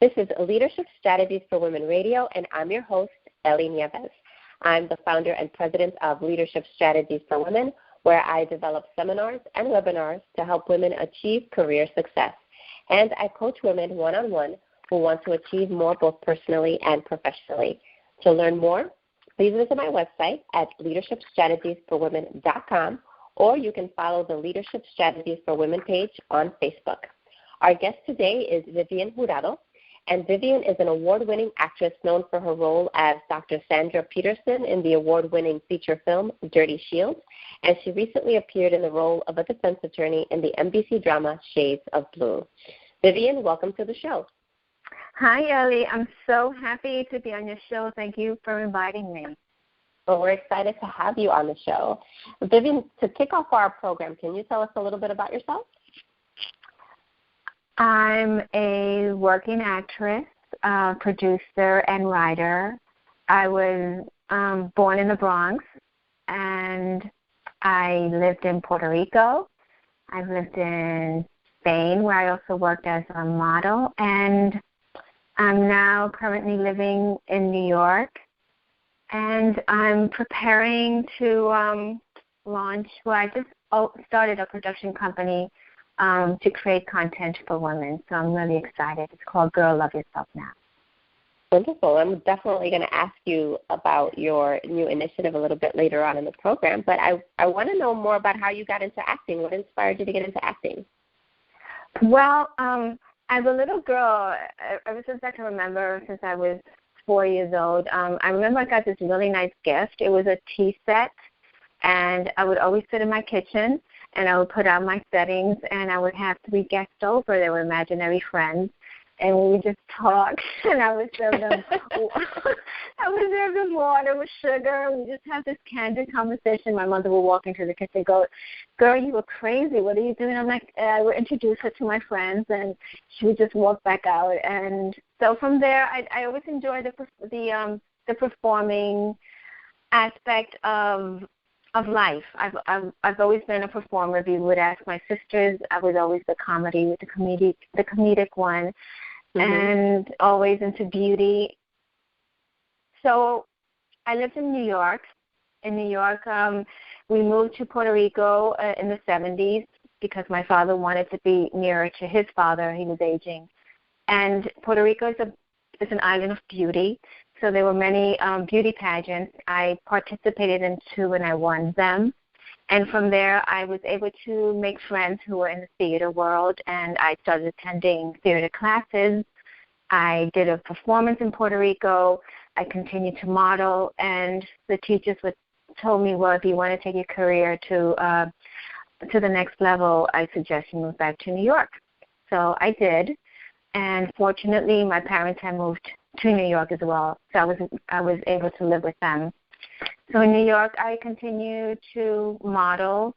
This is Leadership Strategies for Women Radio, and I'm your host, Ellie Nieves. I'm the founder and president of Leadership Strategies for Women, where I develop seminars and webinars to help women achieve career success. And I coach women one-on-one who want to achieve more both personally and professionally. To learn more, please visit my website at leadershipstrategiesforwomen.com, or you can follow the Leadership Strategies for Women page on Facebook. Our guest today is Vivienne Jurado, and Vivienne is an award-winning actress known for her role as Dr. Sandra Peterson in the award-winning feature film Dirty Shield, and she recently appeared in the role of a defense attorney in the NBC drama Shades of Blue. Vivienne, welcome to the show. Hi, Ellie. I'm so happy to be on your show. Thank you for inviting me. Well, we're excited to have you on the show. Vivienne, to kick off our program, can you tell us a little bit about yourself? I'm a working actress, producer, and writer. I was born in the Bronx, and I lived in Puerto Rico. I've lived in Spain, where I also worked as a model, and I'm now currently living in New York, and I'm preparing to launch, I just started a production company to create content for women, so I'm really excited. It's called Girl Love Yourself Now. Wonderful. I'm definitely going to ask you about your new initiative a little bit later on in the program, but I want to know more about how you got into acting. What inspired you to get into acting? Well, as a little girl, ever since I can remember, since I was 4 years old, I remember I got this really nice gift. It was a tea set, and I would always sit in my kitchen, and I would put out my settings, and I would have 3 guests over. They were imaginary friends, and we would just talk, and I would serve them water with sugar. We just have this candid conversation. My mother would walk into the kitchen and go, "Girl, you were crazy. What are you doing?" I'm like, I would introduce her to my friends, and she would just walk back out. And so from there, I always enjoyed the performing aspect of life. I've always been a performer. If you would ask my sisters, I was always the comedic one, and always into beauty. So I lived in New York. In New York, we moved to Puerto Rico in the 70s because my father wanted to be nearer to his father. He was aging. And Puerto Rico is an island of beauty. So there were many beauty pageants. I participated in 2, and I won them. And from there, I was able to make friends who were in the theater world, and I started attending theater classes. I did a performance in Puerto Rico. I continued to model, and the teachers told me, well, if you want to take your career to the next level, I suggest you move back to New York. So I did, and fortunately, my parents had moved to New York as well, so I was able to live with them. So in New York, I continued to model,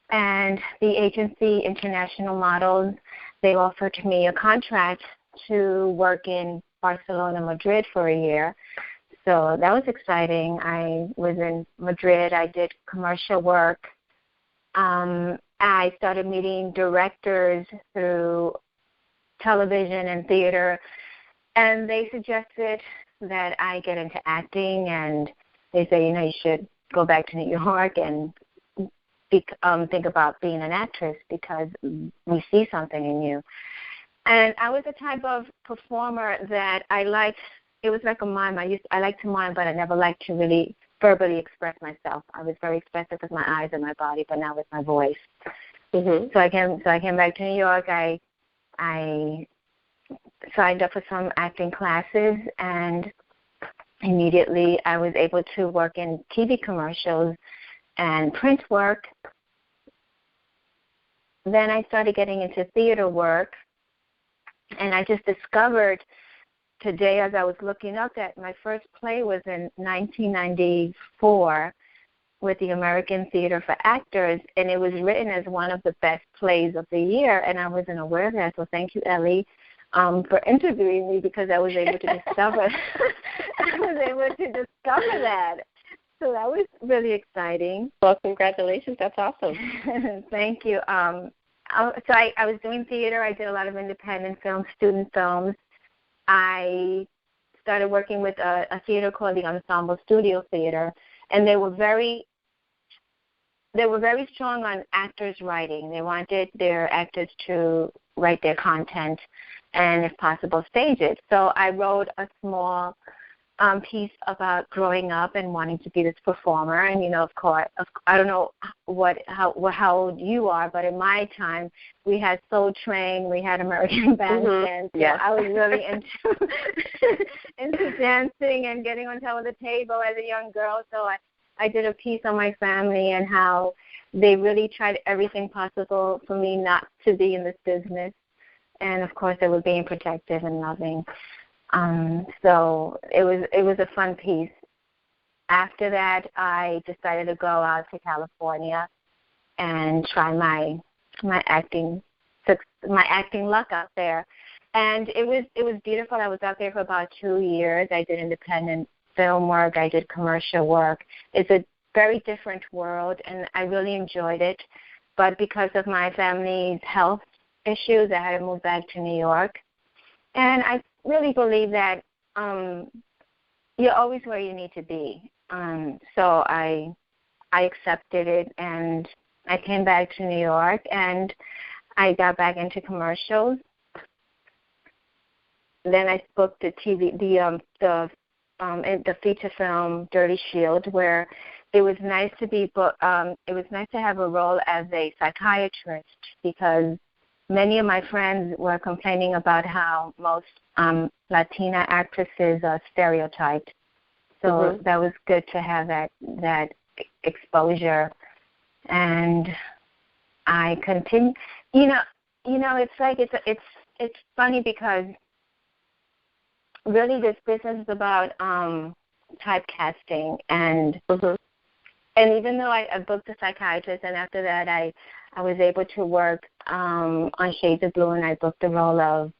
and the agency, International Models, they offered me a contract to work in Barcelona, Madrid for a year. So that was exciting. I was in Madrid. I did commercial work. I started meeting directors through television and theater, and they suggested that I get into acting, and they say, you should go back to New York and think about being an actress because we see something in you. And I was the type of performer that I liked. It was like a mime. I liked to mime, but I never liked to really verbally express myself. I was very expressive with my eyes and my body, but not with my voice. So I came back to New York. I signed up for some acting classes, and immediately I was able to work in TV commercials and print work. Then I started getting into theater work, and I just discovered today, as I was looking up, that my first play was in 1994 with the American Theater for Actors, and it was written as one of the best plays of the year, and I wasn't aware of that. So thank you, Ellie, for interviewing me, because I was able to discover that. So that was really exciting. Well, congratulations. That's awesome. Thank you. So I was doing theater. I did a lot of independent films, student films. I started working with a theater called the Ensemble Studio Theater, and they were very strong on actors writing. They wanted their actors to write their content and, if possible, stage it. So I wrote a small piece about growing up and wanting to be this performer. And, of course, I don't know how old you are, but in my time, we had Soul Train, we had American Bandstand. So I was really into dancing and getting on top of the table as a young girl. So I did a piece on my family and how they really tried everything possible for me not to be in this business. And, of course, they were being protective and loving. So it was a fun piece. After that, I decided to go out to California and try my acting luck out there. And it was beautiful. I was out there for about 2 years. I did independent film work. I did commercial work. It's a very different world, and I really enjoyed it. But because of my family's health issues, I had to move back to New York. And I really believe that you're always where you need to be. So I accepted it, and I came back to New York, and I got back into commercials. Then I booked the feature film Dirty Shield, where it was nice to be. It was nice to have a role as a psychiatrist, because many of my friends were complaining about how most Latina actresses are stereotyped. So that was good to have that exposure. And I continue. It's like it's funny because really this business is about typecasting, and even though I booked a psychiatrist, and after that I was able to work on Shades of Blue, and I booked the role of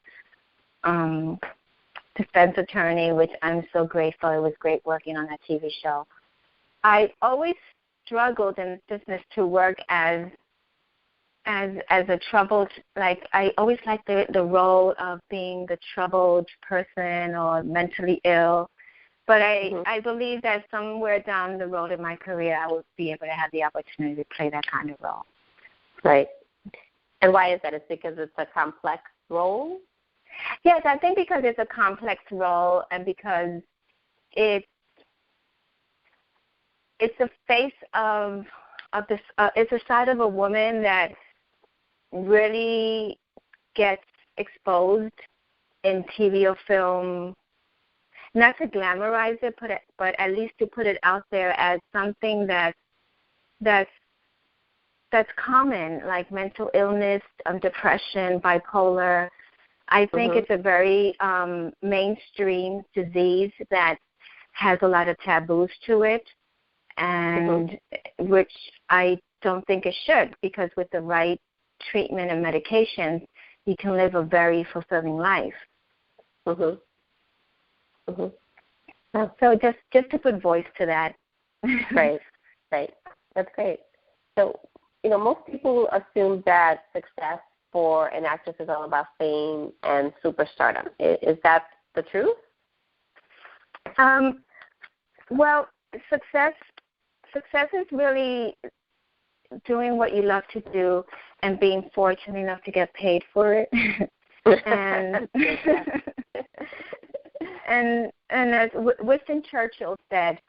defense attorney, which I'm so grateful. It was great working on that TV show. I always struggled in business to work as a troubled, I always liked the role of being the troubled person or mentally ill. But I believe that somewhere down the road in my career, I would be able to have the opportunity to play that kind of role. Right. And why is that? It's because it's a complex role? Yes, I think because it's a complex role, and because it's a face of this. It's a side of a woman that really gets exposed in TV or film. Not to glamorize it, but at least to put it out there as something that's common, like mental illness, depression, bipolar. I think it's a very mainstream disease that has a lot of taboos to it, and which I don't think it should, because with the right treatment and medications, you can live a very fulfilling life. So just to put voice to that. Right. That's great. So, most people assume that success for an actress is all about fame and superstardom. Is that the truth? Well, success is really doing what you love to do and being fortunate enough to get paid for it. And as Winston Churchill said,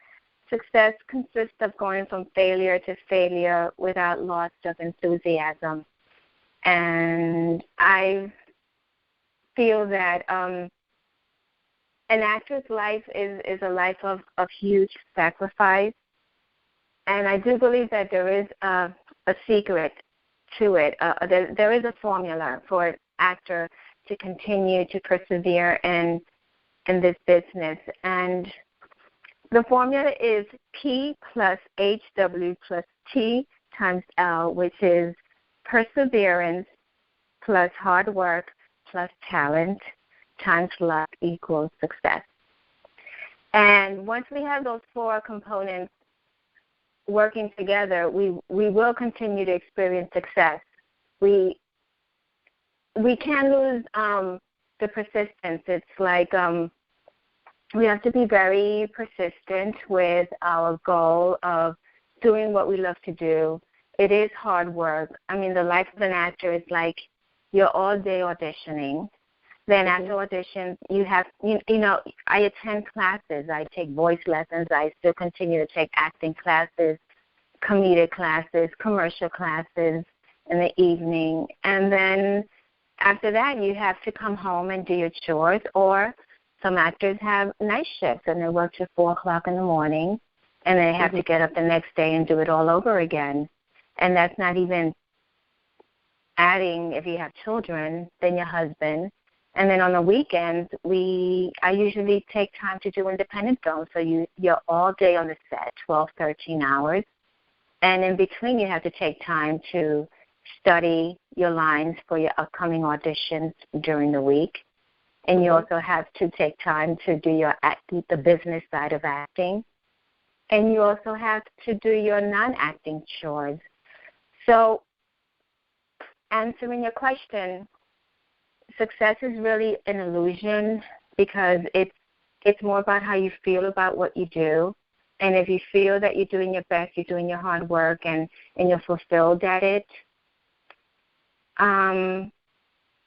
success consists of going from failure to failure without loss of enthusiasm. And I feel that an actor's life is a life of huge sacrifice. And I do believe that there is a secret to it. There is a formula for an actor to continue to persevere in this business. And the formula is P plus HW plus T times L, which is perseverance plus hard work plus talent times luck equals success. And once we have those four components working together, we will continue to experience success. We can lose the persistence. It's like we have to be very persistent with our goal of doing what we love to do. It is hard work. I mean, the life of an actor is like you're all day auditioning. Then after auditions, you have, you know, I attend classes. I take voice lessons. I still continue to take acting classes, comedic classes, commercial classes in the evening. And then after that, you have to come home and do your chores, or some actors have night shifts and they work till 4 o'clock in the morning, and they have to get up the next day and do it all over again. And that's not even adding, if you have children, then your husband. And then on the weekends, I usually take time to do independent films. So you're all day on the set, 12, 13 hours. And in between, you have to take time to study your lines for your upcoming auditions during the week. And you also have to take time to do the business side of acting. And you also have to do your non-acting chores. So answering your question, success is really an illusion because it's more about how you feel about what you do. And if you feel that you're doing your best, you're doing your hard work, and you're fulfilled at it,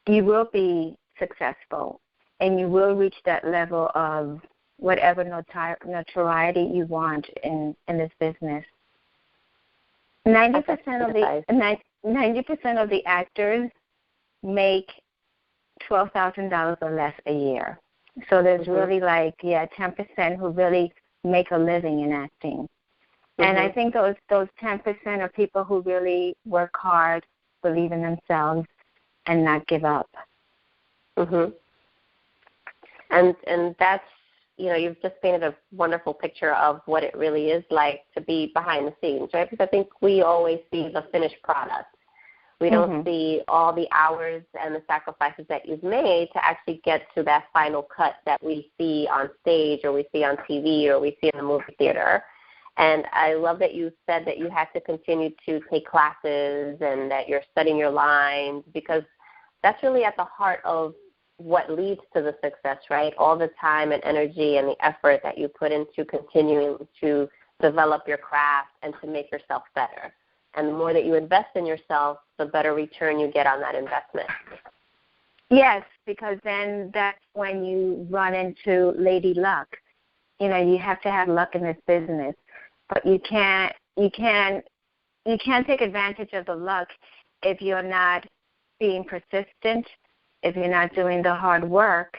you will be successful, and you will reach that level of whatever notoriety you want in this business. 90% of the actors make $12,000 or less a year. So there's really 10% who really make a living in acting. And I think those 10% are people who really work hard, believe in themselves, and not give up. And that's, you know, you've just painted a wonderful picture of what it really is like to be behind the scenes, right? Because I think we always see the finished product. We don't see all the hours and the sacrifices that you've made to actually get to that final cut that we see on stage, or we see on TV, or we see in the movie theater. And I love that you said that you had to continue to take classes and that you're studying your lines, because that's really at the heart of what leads to the success, right? All the time and energy and the effort that you put into continuing to develop your craft and to make yourself better. And the more that you invest in yourself, the better return you get on that investment. Yes, because then that's when you run into lady luck. You know, you have to have luck in this business, but you can't take advantage of the luck if you're not being persistent, if you're not doing the hard work,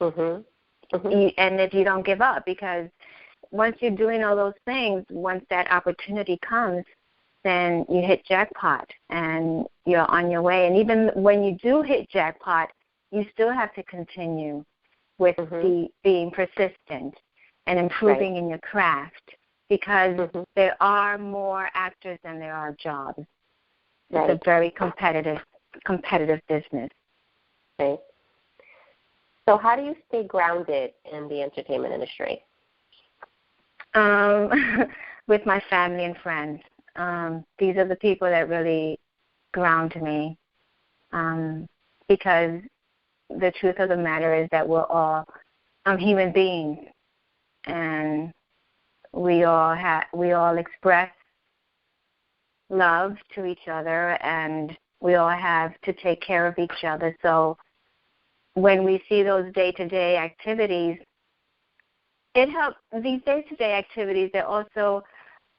and if you don't give up, because once you're doing all those things, once that opportunity comes, then you hit jackpot and you're on your way. And even when you do hit jackpot, you still have to continue with being persistent and improving in your craft, because there are more actors than there are jobs. It's a very competitive business. Right. So how do you stay grounded in the entertainment industry? With my family and friends. These are the people that really ground me, because the truth of the matter is that we're all human beings, and we all express love to each other, and we all have to take care of each other. So when we see those day-to-day activities, it helps. These day-to-day activities, they also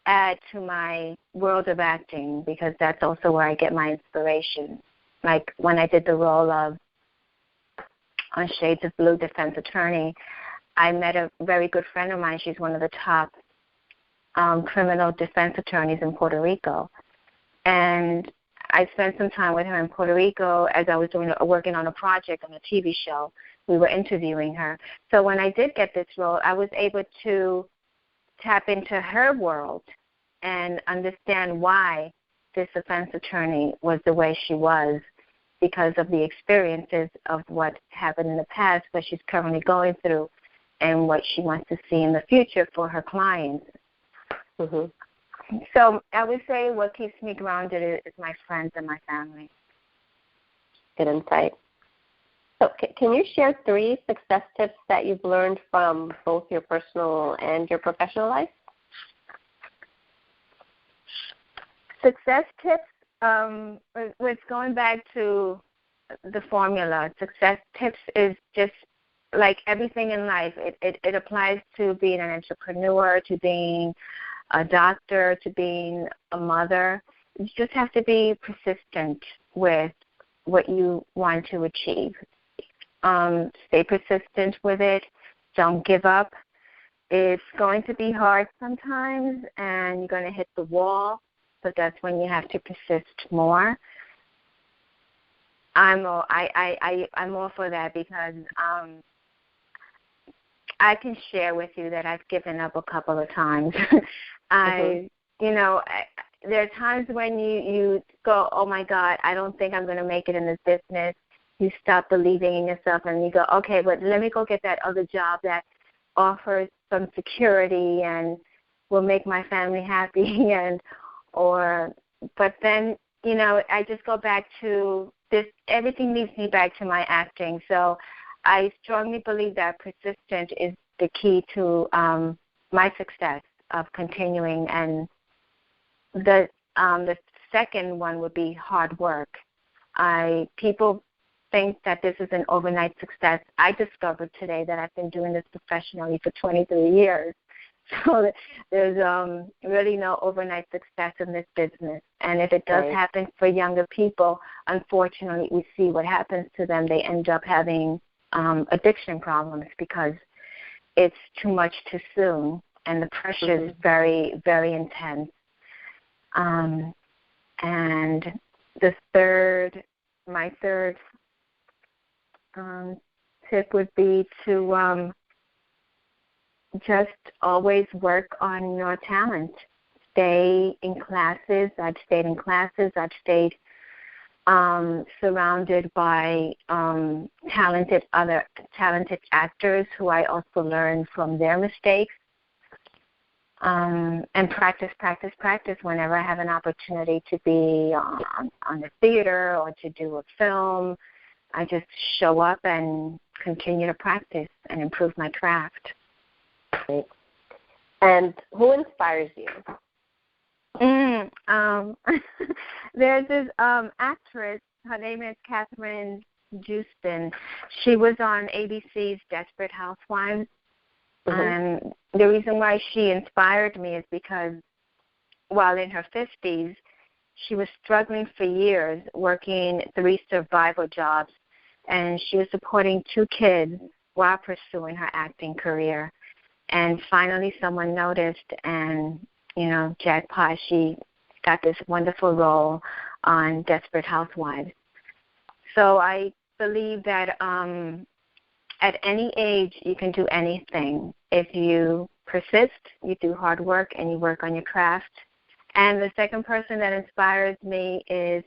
add to my world of acting, because that's also where I get my inspiration. Like when I did the role of on Shades of Blue defense attorney, I met a very good friend of mine. She's one of the top criminal defense attorneys in Puerto Rico. And I spent some time with her in Puerto Rico as I was working on a project on a TV show. We were interviewing her. So when I did get this role, I was able to tap into her world and understand why this defense attorney was the way she was, because of the experiences of what happened in the past, what she's currently going through, and what she wants to see in the future for her clients. So I would say what keeps me grounded is my friends and my family. Good insight. So can you share 3 success tips that you've learned from both your personal and your professional life? Success tips, was going back to the formula. Success tips is just like everything in life. It applies to being an entrepreneur, to being a doctor, to being a mother. You just have to be persistent with what you want to achieve. Stay persistent with it. Don't give up. It's going to be hard sometimes, and you're going to hit the wall, but that's when you have to persist more. I'm all for that because I can share with you that I've given up a couple of times. There are times when you go, oh my God, I don't think I'm going to make it in this business. You stop believing in yourself and you go, okay, but let me go get that other job that offers some security and will make my family happy but then, I just go back to this, everything leads me back to my acting. So I strongly believe that persistent is the key to my success of continuing. And the second one would be hard work. People think that this is an overnight success. I discovered today that I've been doing this professionally for 23 years. So there's really no overnight success in this business. And if it does happen for younger people, unfortunately, we see what happens to them. They end up having addiction problems because it's too much too soon, and the pressure is very, very intense. And my third tip would be to just always work on your talent. Stay in classes. I've stayed in classes. I've stayed surrounded by talented actors who I also learn from their mistakes. And practice whenever I have an opportunity to be on the theater or to do a film. I just show up and continue to practice and improve my craft. Great. And who inspires you? There's this actress. Her name is Catherine Houston. She was on ABC's Desperate Housewives. And the reason why she inspired me is because while in her 50s, she was struggling for years, working 3 survival jobs, and she was supporting 2 kids while pursuing her acting career. And finally someone noticed, and, jackpot, she got this wonderful role on Desperate Housewives. So I believe that at any age you can do anything if you persist, you do hard work, and you work on your craft. And the second person that inspires me is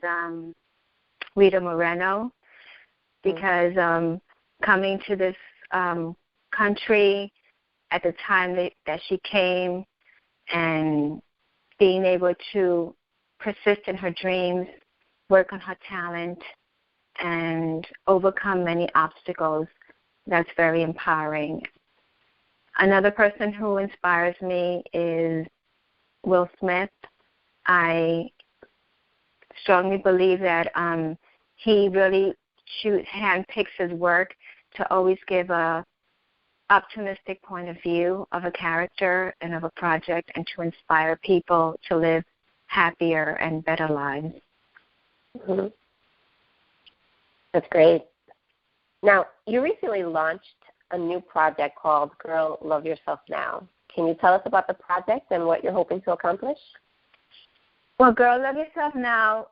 Rita Moreno, because coming to this country at the time that she came and being able to persist in her dreams, work on her talent, and overcome many obstacles, that's very empowering. Another person who inspires me is Will Smith. I strongly believe that he really handpicks his work to always give a optimistic point of view of a character and of a project, and to inspire people to live happier and better lives. Mm-hmm. That's great. Now, you recently launched a new project called Girl, Love Yourself Now. Can you tell us about the project and what you're hoping to accomplish? Well, Girl, Love Yourself Now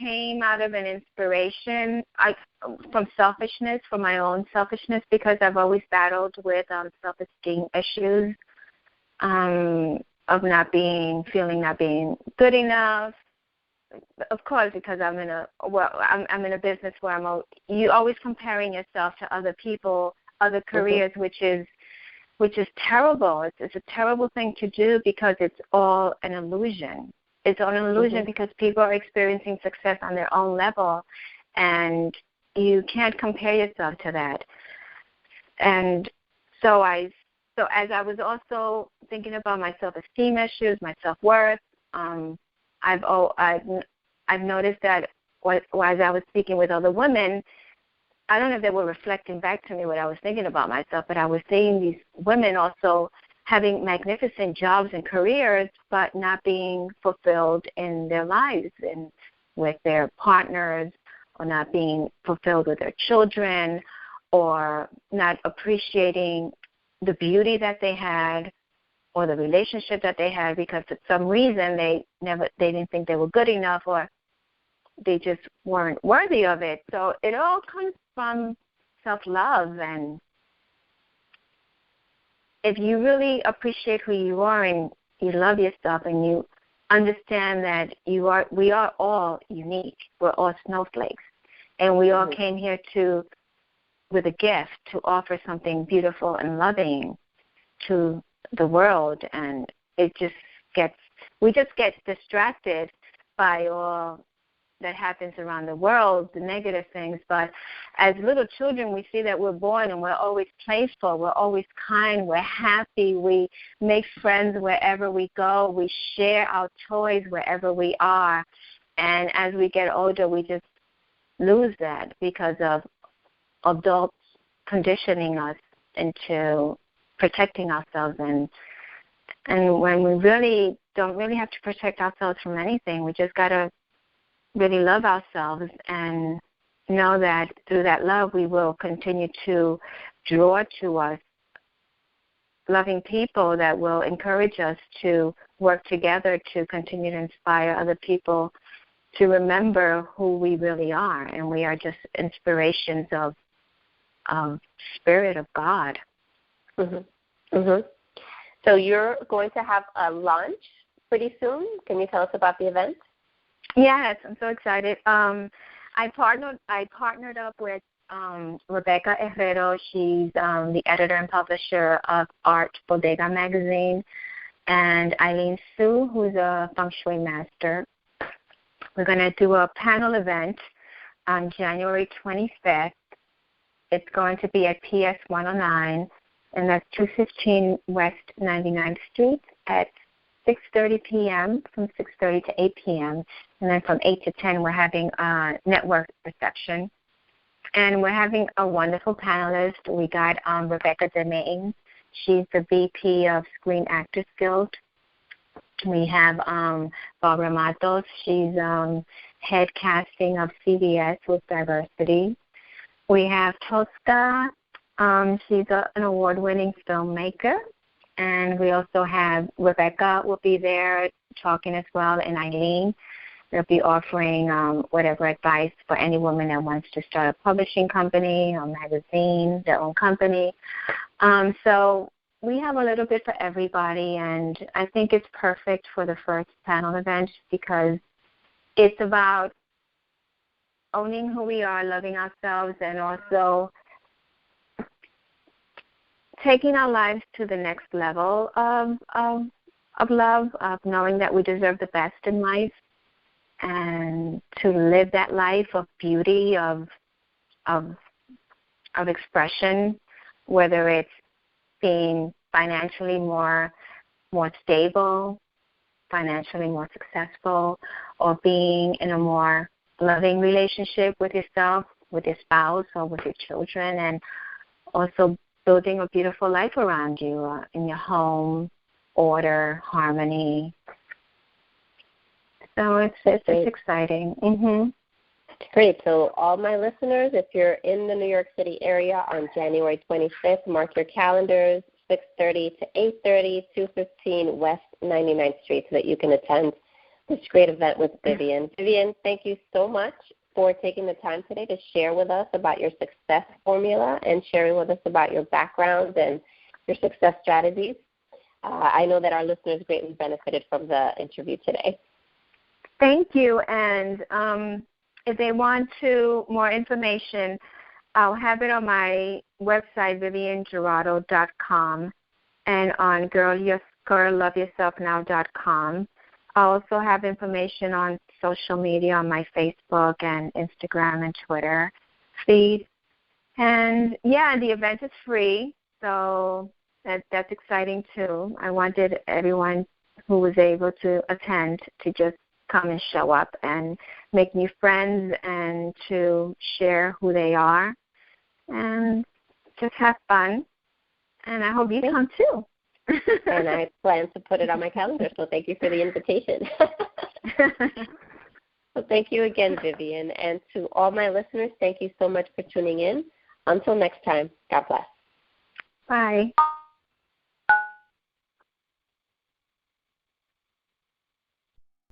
came out of an inspiration from selfishness, from my own selfishness, because I've always battled with self-esteem issues of feeling not being good enough. Of course, because I'm in a business where you always comparing yourself to other people, other careers, which is terrible. It's a terrible thing to do because it's all an illusion. It's all an illusion because people are experiencing success on their own level, and you can't compare yourself to that. And so as I was also thinking about my self-esteem issues, my self-worth, I've noticed that as I was speaking with other women, I don't know if they were reflecting back to me what I was thinking about myself, but I was seeing these women also having magnificent jobs and careers, but not being fulfilled in their lives and with their partners, or not being fulfilled with their children, or not appreciating the beauty that they had or the relationship that they had, because for some reason they didn't think they were good enough, or they just weren't worthy of it. So it all comes from self-love. And if you really appreciate who you are and you love yourself and you understand that we are all unique, we're all snowflakes, and we all came here with a gift to offer something beautiful and loving to the world, and we just get distracted by all that happens around the world, the negative things. But as little children, we see that we're born and we're always playful, we're always kind, we're happy, we make friends wherever we go, we share our toys wherever we are. And as we get older, we just lose that because of adults conditioning us into protecting ourselves. And when we really don't really have to protect ourselves from anything, we just got to really love ourselves and know that through that love we will continue to draw to us loving people that will encourage us to work together to continue to inspire other people to remember who we really are. And we are just inspirations of Spirit of God. So you're going to have a launch pretty soon. Can you tell us about the event? Yes, I'm so excited. I partnered up with Rebecca Herrero. She's the editor and publisher of Art Bodega magazine, and Eileen Sue, who's a feng shui master. We're going to do a panel event on January 25th. It's going to be at PS 109, and that's 215 West 99th Street at 6:30 p.m., from 6:30 to 8 p.m., and then from 8 to 10 we're having a network reception. And we're having a wonderful panelist. We got Rebecca DeMaine. She's the VP of Screen Actors Guild. We have Barbara Matos. She's head casting of CBS with Diversity. We have Tosca. She's an award-winning filmmaker. And we also have Rebecca will be there talking as well, and Eileen. They'll be offering whatever advice for any woman that wants to start a publishing company or magazine, their own company. So we have a little bit for everybody, and I think it's perfect for the first panel event because it's about owning who we are, loving ourselves, and also taking our lives to the next level of love, of knowing that we deserve the best in life, and to live that life of beauty, of expression, whether it's being financially more stable, financially more successful, or being in a more loving relationship with yourself, with your spouse, or with your children, and also building a beautiful life around you in your home, order, harmony. So it's exciting. Great. So all my listeners, if you're in the New York City area on January 25th, mark your calendars, 6:30 to 8:30, 215 West 99th Street, so that you can attend this great event with Vivienne. Vivienne, thank you so much for taking the time today to share with us about your success formula and sharing with us about your background and your success strategies. I know that our listeners greatly benefited from the interview today. Thank you. And if they want more information, I'll have it on my website, VivienneJurado.com, and on girlloveyourselfnow.com. I also have information on social media on my Facebook and Instagram and Twitter. feed. And, yeah, the event is free, so that's exciting, too. I wanted everyone who was able to attend to just come and show up and make new friends and to share who they are and just have fun. And I hope you come, too. And I plan to put it on my calendar, so thank you for the invitation. So thank you again, Vivienne. And to all my listeners, thank you so much for tuning in. Until next time, God bless. Bye.